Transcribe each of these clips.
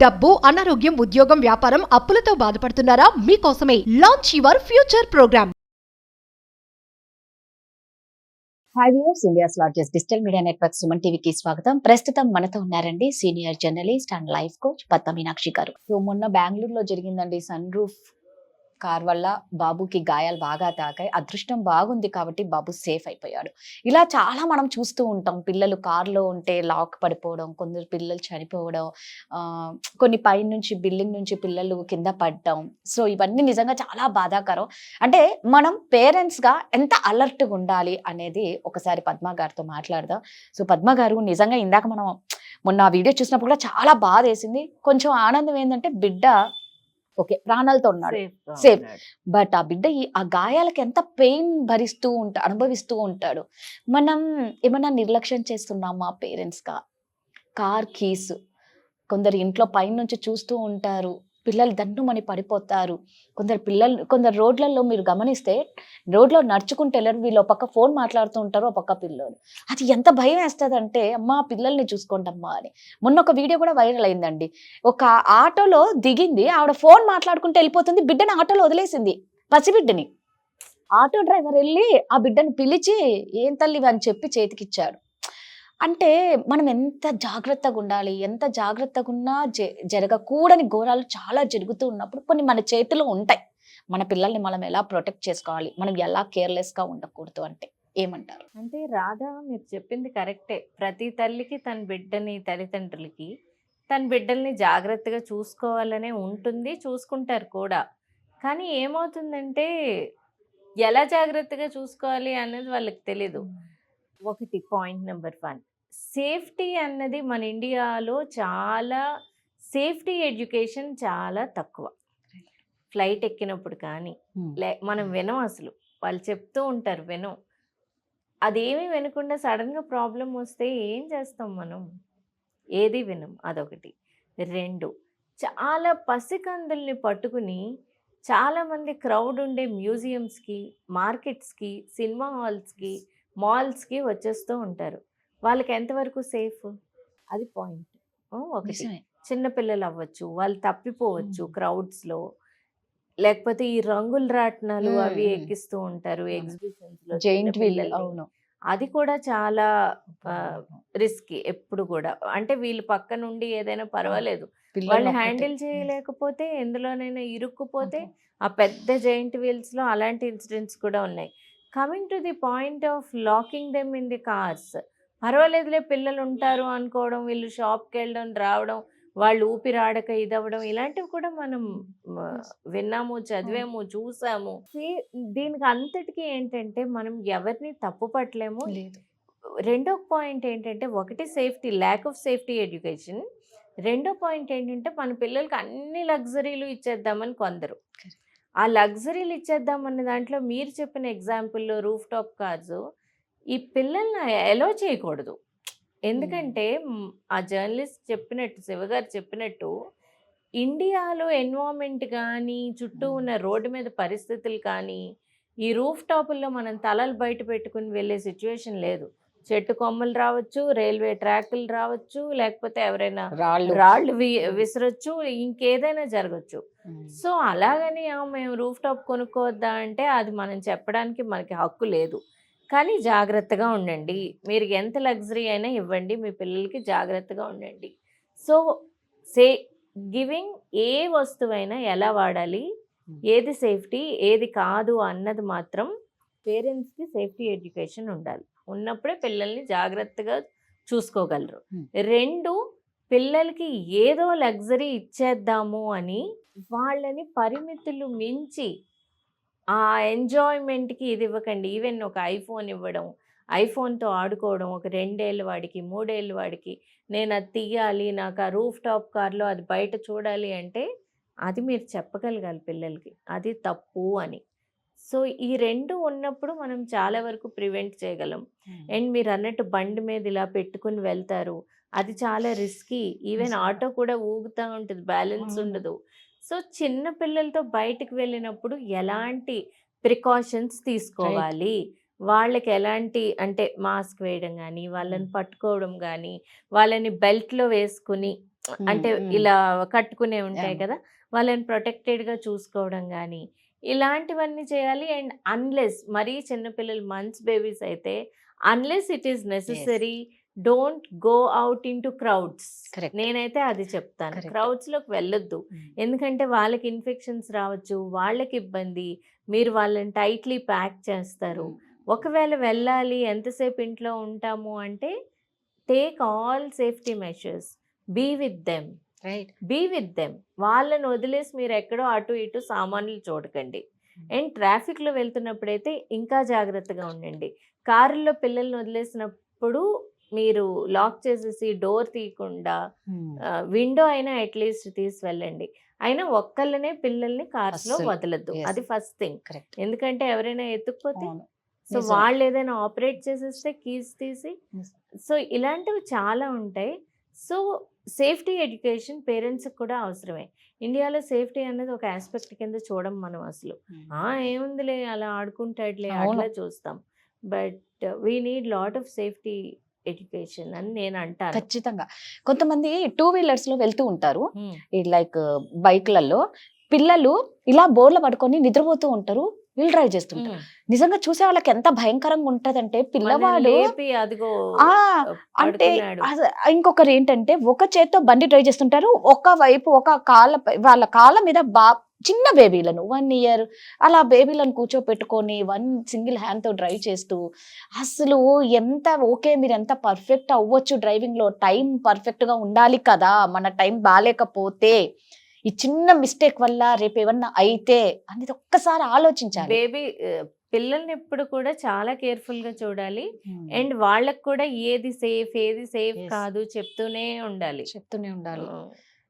డబ్బు, అనారోగ్యం, ఉద్యోగం, వ్యాపారం, అప్పులతో బాధపడుతున్నారా? మీకోసమే launch your future programme. Hi viewers, India's largest digital media network Suman టీవీకి స్వాగతం. ప్రస్తుతం మనతో ఉన్నారండి senior journalist and life coach Padma Meenakshi గారు. సో మొన్న బెంగళూరులో జరిగిందండి సన్ రూఫ్ కార్ వల్ల బాబుకి గాయాలు బాగా తాకాయి. అదృష్టం బాగుంది కాబట్టి బాబు సేఫ్ అయిపోయాడు. ఇలా చాలా మనం చూస్తూ ఉంటాం. పిల్లలు కార్లో ఉంటే లాక్ పడిపోవడం, కొందరు పిల్లలు చనిపోవడం, కొన్ని పై నుంచి బిల్డింగ్ నుంచి పిల్లలు కింద పడడం. సో ఇవన్నీ నిజంగా చాలా బాధాకరం. అంటే మనం పేరెంట్స్గా ఎంత అలర్ట్గా ఉండాలి అనేది ఒకసారి పద్మ గారితో మాట్లాడదాం. సో పద్మ గారు, నిజంగా ఇందాక మనం మొన్న వీడియో చూసినప్పుడు కూడా చాలా బాధ వేసింది. కొంచెం ఆనందం ఏంటంటే బిడ్డ ఓకే ప్రాణాలతో ఉన్నాడు, సేఫ్. బట్ ఆ బిడ్డ ఆ గాయాలకి ఎంత పెయిన్ అనుభవిస్తూ ఉంటాడు. మనం ఏమన్నా నిర్లక్ష్యం చేస్తున్నామా పేరెంట్స్ గా? కార్ కీస్ కొందరు ఇంట్లో పైనుంచి చూస్తూ ఉంటారు, పిల్లలు దన్నుమని పడిపోతారు. కొందరు రోడ్లలో మీరు గమనిస్తే రోడ్లో నడుచుకుంటూ వెళ్ళరు, వీళ్ళు ఒక పక్క ఫోన్ మాట్లాడుతూ ఉంటారు, ఒక పక్క పిల్లలు. అది ఎంత భయం వేస్తుంది అమ్మా పిల్లల్ని చూసుకోండి అమ్మా అని. మొన్న ఒక వీడియో కూడా వైరల్ అయిందండి. ఒక ఆటోలో దిగింది ఆవిడ, ఫోన్ మాట్లాడుకుంటూ వెళ్ళిపోతుంది, బిడ్డని ఆటోలో వదిలేసింది, పసిబిడ్డని. ఆటో డ్రైవర్ వెళ్ళి ఆ బిడ్డను పిలిచి ఏం తల్లి అని చెప్పి చేతికిచ్చాడు. అంటే మనం ఎంత జాగ్రత్తగా ఉండాలి, ఎంత జాగ్రత్తగా ఉన్నా జరగకూడని ఘోరాలు చాలా జరుగుతూ ఉన్నప్పుడు కొన్ని మన చేతిలో ఉంటాయి. మన పిల్లల్ని మనం ఎలా ప్రొటెక్ట్ చేసుకోవాలి, మనం ఎలా కేర్లెస్గా ఉండకూడదు అంటే ఏమంటారు? అంటే రాధా, మీరు చెప్పింది కరెక్టే. ప్రతి తల్లికి తన బిడ్డని, తల్లిదండ్రులకి తన బిడ్డల్ని జాగ్రత్తగా చూసుకోవాలనే ఉంటుంది, చూసుకుంటారు కూడా. కానీ ఏమవుతుందంటే ఎలా జాగ్రత్తగా చూసుకోవాలి అనేది వాళ్ళకి తెలీదు. ఒకటి పాయింట్ నెంబర్ 1, సేఫ్టీ అన్నది మన ఇండియాలో చాలా, సేఫ్టీ ఎడ్యుకేషన్ చాలా తక్కువ. ఫ్లైట్ ఎక్కినప్పుడు కానీ మనం వినం, అసలు వాళ్ళు చెప్తూ ఉంటారు వినం. అదేమీ వినకుండా సడన్గా ప్రాబ్లం వస్తే ఏం చేస్తాం మనం? ఏది వినం, అదొకటి. 2, చాలా పసికందుల్ని పట్టుకుని చాలామంది క్రౌడ్ ఉండే మ్యూజియంస్కి, మార్కెట్స్కి, సినిమా హాల్స్కి, మాల్స్కి వచ్చేస్తూ ఉంటారు. వాళ్ళకి ఎంతవరకు సేఫ్? అది పాయింట్. ఒకటి, చిన్నపిల్లలు అవ్వచ్చు, వాళ్ళు తప్పిపోవచ్చు క్రౌడ్స్లో. లేకపోతే ఈ రంగుల రాట్నాలు అవి ఎక్కిస్తూ ఉంటారు ఎగ్జిబిషన్స్లో, జైంట్ వీల్. అవును, అది కూడా చాలా రిస్కీ ఎప్పుడు కూడా. అంటే వీళ్ళు పక్క నుండి ఏదైనా పర్వాలేదు, వాళ్ళు హ్యాండిల్ చేయలేకపోతే ఎందులోనైనా ఇరుక్కుపోతే ఆ పెద్ద జైంట్ వీల్స్లో అలాంటి ఇన్సిడెంట్స్ కూడా ఉన్నాయి. Coming to the point of locking them in the cars, పర్వాలేదులే పిల్లలు ఉంటారు అనుకోవడం, వీళ్ళు షాప్కి వెళ్ళడం రావడం, వాళ్ళు ఊపిరాడక ఇదవ్వడం, ఇలాంటివి కూడా మనం విన్నాము, చదివాము, చూసాము. దీనికి అంతటికీ ఏంటంటే మనం ఎవరిని తప్పు పట్టలేము. రెండో పాయింట్ ఏంటంటే, ఒకటి safety, lack of safety education. రెండో పాయింట్ ఏంటంటే మన పిల్లలకి అన్ని లగ్జరీలు ఇచ్చేద్దామని కొందరు. ఆ లగ్జరీలు ఇచ్చేద్దామన్న దాంట్లో మీరు చెప్పిన ఎగ్జాంపుల్లో రూఫ్ టాప్ కార్స్, ఈ పిల్లల్ని అలో చేయకూడదు. ఎందుకంటే ఆ జర్నలిస్ట్ చెప్పినట్టు, శివగారు చెప్పినట్టు, ఇండియాలో ఎన్విరాన్మెంట్ కానీ, చుట్టూ ఉన్న రోడ్డు మీద పరిస్థితులు కానీ, ఈ రూఫ్ టాపుల్లో మనం తలలు బయట పెట్టుకుని వెళ్ళే సిచ్యువేషన్ లేదు. చెట్టు కొమ్మలు రావచ్చు, రైల్వే ట్రాకులు రావచ్చు, లేకపోతే ఎవరైనా రాళ్ళు విసరొచ్చు, ఇంకేదైనా జరగచ్చు. సో అలాగని మేము రూఫ్ టాప్ కొనుక్కోవద్దా అంటే అది మనం చెప్పడానికి మనకి హక్కు లేదు. కానీ జాగ్రత్తగా ఉండండి, మీరు ఎంత లగ్జరీ అయినా ఇవ్వండి, మీ పిల్లలకి జాగ్రత్తగా ఉండండి. సో గివింగ్ ఏ వస్తువైనా ఎలా వాడాలి, ఏది సేఫ్టీ ఏది కాదు అన్నది మాత్రం పేరెంట్స్కి సేఫ్టీ ఎడ్యుకేషన్ ఉండాలి. ఉన్నప్పుడే పిల్లల్ని జాగ్రత్తగా చూసుకోగలరు. 2, పిల్లలకి ఏదో లగ్జరీ ఇచ్చేద్దాము అని వాళ్ళని పరిమితులు మించి ఆ ఎంజాయ్మెంట్కి ఇది ఇవ్వకండి. ఈవెన్ ఒక ఐఫోన్ ఇవ్వడం, ఐఫోన్తో ఆడుకోవడం, ఒక 2 ఏళ్ళ వాడికి, 3 ఏళ్ళ వాడికి నేను అది తీయాలి, నాకు ఆ రూఫ్ టాప్ కార్లో అది బయట చూడాలి అంటే అది మీరు చెప్పగలగాలి పిల్లలకి అది తప్పు అని. సో ఈ 2 ఉన్నప్పుడు మనం చాలా వరకు ప్రివెంట్ చేయగలం. అండ్ మీరు అన్నట్టు బండి మీద ఇలా పెట్టుకుని వెళ్తారు, అది చాలా రిస్కీ. ఈవెన్ ఆటో కూడా ఊగుతూ ఉంటుంది, బ్యాలెన్స్ ఉండదు. సో చిన్న పిల్లలతో బయటికి వెళ్ళినప్పుడు ఎలాంటి ప్రికాషన్స్ తీసుకోవాలి, వాళ్ళకి ఎలాంటి అంటే మాస్క్ వేయడం కానీ, వాళ్ళని పట్టుకోవడం కానీ, వాళ్ళని బెల్ట్లో వేసుకుని అంటే మ్మ్. ఇలా కట్టుకునే ఉంటాయి అవును. కదా, వాళ్ళని ప్రొటెక్టెడ్గా చూసుకోవడం కానీ ఇలాంటివన్నీ చేయాలి. అండ్ అన్లెస్ మరీ చిన్నపిల్లలు మంత్స్ బేబీస్ అయితే unless it is necessary, don't go out in to crowds. Correct. నేనైతే అది చెప్తాను, Correct. క్రౌడ్స్లోకి వెళ్ళొద్దు. ఎందుకంటే వాళ్ళకి ఇన్ఫెక్షన్స్ రావచ్చు, వాళ్ళకి ఇబ్బంది, మీరు వాళ్ళని టైట్లీ ప్యాక్ చేస్తారు. ఒకవేళ వెళ్ళాలి, ఎంతసేపు ఇంట్లో ఉంటాము అంటే take all safety measures, be with them, right. Be with them. వాళ్ళని వదిలేసి మీరు ఎక్కడో అటు ఇటు సామాన్లు చూడకండి. అండ్ ట్రాఫిక్లో వెళ్తున్నప్పుడైతే ఇంకా జాగ్రత్తగా ఉండండి. కారులో పిల్లల్ని వదిలేసినప్పుడు మీరు లాక్ చేసేసి డోర్ తీయకుండా విండో అయినా అట్లీస్ట్ తీసి వెళ్ళండి. అయినా ఒక్కళ్ళనే పిల్లల్ని కార్స్లో అస్సలు. వదలద్దు, Yes. అది ఫస్ట్ థింగ్. కరెక్ట్. ఎందుకంటే ఎవరైనా ఎత్తుకుపోతే, సో నిజం. వాళ్ళు ఏదైనా ఆపరేట్ చేసేస్తే కీస్ తీసి, నిజం. సో ఇలాంటివి చాలా ఉంటాయి. సో సేఫ్టీ ఎడ్యుకేషన్ పేరెంట్స్కి కూడా అవసరమే. ఇండియాలో సేఫ్టీ అనేది ఒక ఆస్పెక్ట్ కింద చూడం మనం అసలు. ఏముందిలే అలా ఆడుకుంటాడులే అవును. అట్లా చూస్తాం. But we need lot of safety education అని నేను అంటాను. ఖచ్చితంగా. కొంతమంది 2 వీలర్స్ లో వెళ్తూ ఉంటారు, లైక్ బైక్లలో. పిల్లలు ఇలా బోర్ల పడుకొని నిద్రపోతూ ఉంటారు, వీల్ డ్రైవ్ చేస్తుంటారు. నిజంగా చూసే వాళ్ళకి ఎంత భయంకరంగా ఉంటదంటే పిల్లవాడు లేపి అదిగో ఆ అంటే పడుకున్నాడు. ఇంకొకరు ఏంటంటే ఒక చేత్తో బండి డ్రైవ్ చేస్తుంటారు, ఒక వైపు ఒక వాళ్ళ కాళ్ళ మీద చిన్న బేబీలను 1 year అలా బేబీలను కూర్చోపెట్టుకొని సింగిల్ హ్యాండ్ తో డ్రైవ్ చేస్తూ, అసలు ఎంత ఓకే మీరు ఎంత పర్ఫెక్ట్ అవ్వచ్చు డ్రైవింగ్ లో, టైం పర్ఫెక్ట్ గా ఉండాలి కదా, మన టైం బాగాలేకపోతే ఈ చిన్న మిస్టేక్ వల్ల రేపు ఏమన్నా అయితే అనేది ఒక్కసారి ఆలోచించాలి. బేబీ పిల్లల్ని ఎప్పుడు కూడా చాలా కేర్ఫుల్ గా చూడాలి. అండ్ వాళ్ళకి కూడా ఏది సేఫ్ ఏది సేఫ్ Yes. కాదు చెప్తూనే ఉండాలి. చెప్తూనే ఉండాలి.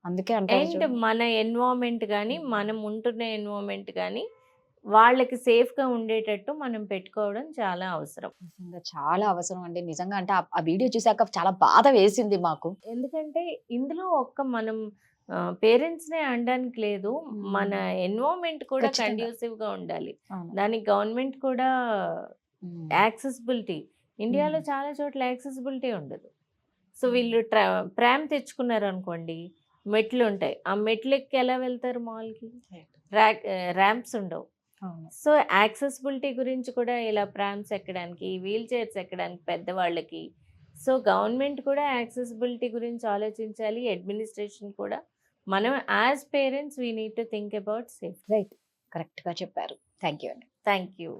అందుకే అంటారు అండ్ చూడు. మన ఎన్విరాన్మెంట్ కానీ మనం ఉంటున్న ఎన్విరాన్మెంట్ కానీ వాళ్ళకి సేఫ్ గా ఉండేటట్టు మనం పెట్టుకోవడం చాలా అవసరం. నిజంగా చాలా అవసరం అండి. నిజంగా అంటే ఆ వీడియో చూసాక చాలా బాధ వేసింది మాకు. ఎందుకంటే ఇందులో ఒక్క మనం పేరెంట్స్ నే అనడానికి లేదు, మన ఎన్విరాన్మెంట్ కూడా ఖచ్చితంగా. కండ్యూసివ్ గా ఉండాలి. అవును. దానికి గవర్నమెంట్ కూడా ఉమ్. యాక్సెసిబిలిటీ, ఇండియాలో చాలా చోట్ల యాక్సెసిబిలిటీ ఉండదు. సో వీళ్ళు ప్రామ్ తెచ్చుకున్నారు అనుకోండి, మెట్లు ఉంటాయి, ఆ మెట్లు ఎక్కి ఎలా వెళ్తారు మాల్కి? ర్యాంప్స్ ఉండవు. అవును. సో యాక్సెసిబిలిటీ గురించి కూడా ఇలా ప్రామ్స్ ఎక్కడానికి, వీల్ చైర్స్ ఎక్కడానికి పెద్దవాళ్ళకి, సో గవర్నమెంట్ కూడా యాక్సెసిబిలిటీ గురించి ఆలోచించాలి. అడ్మినిస్ట్రేషన్ కూడా, మనం as parents we need to think about safety. Right. Correct గా చెప్పారు. థ్యాంక్ యూ అండి. Thank you.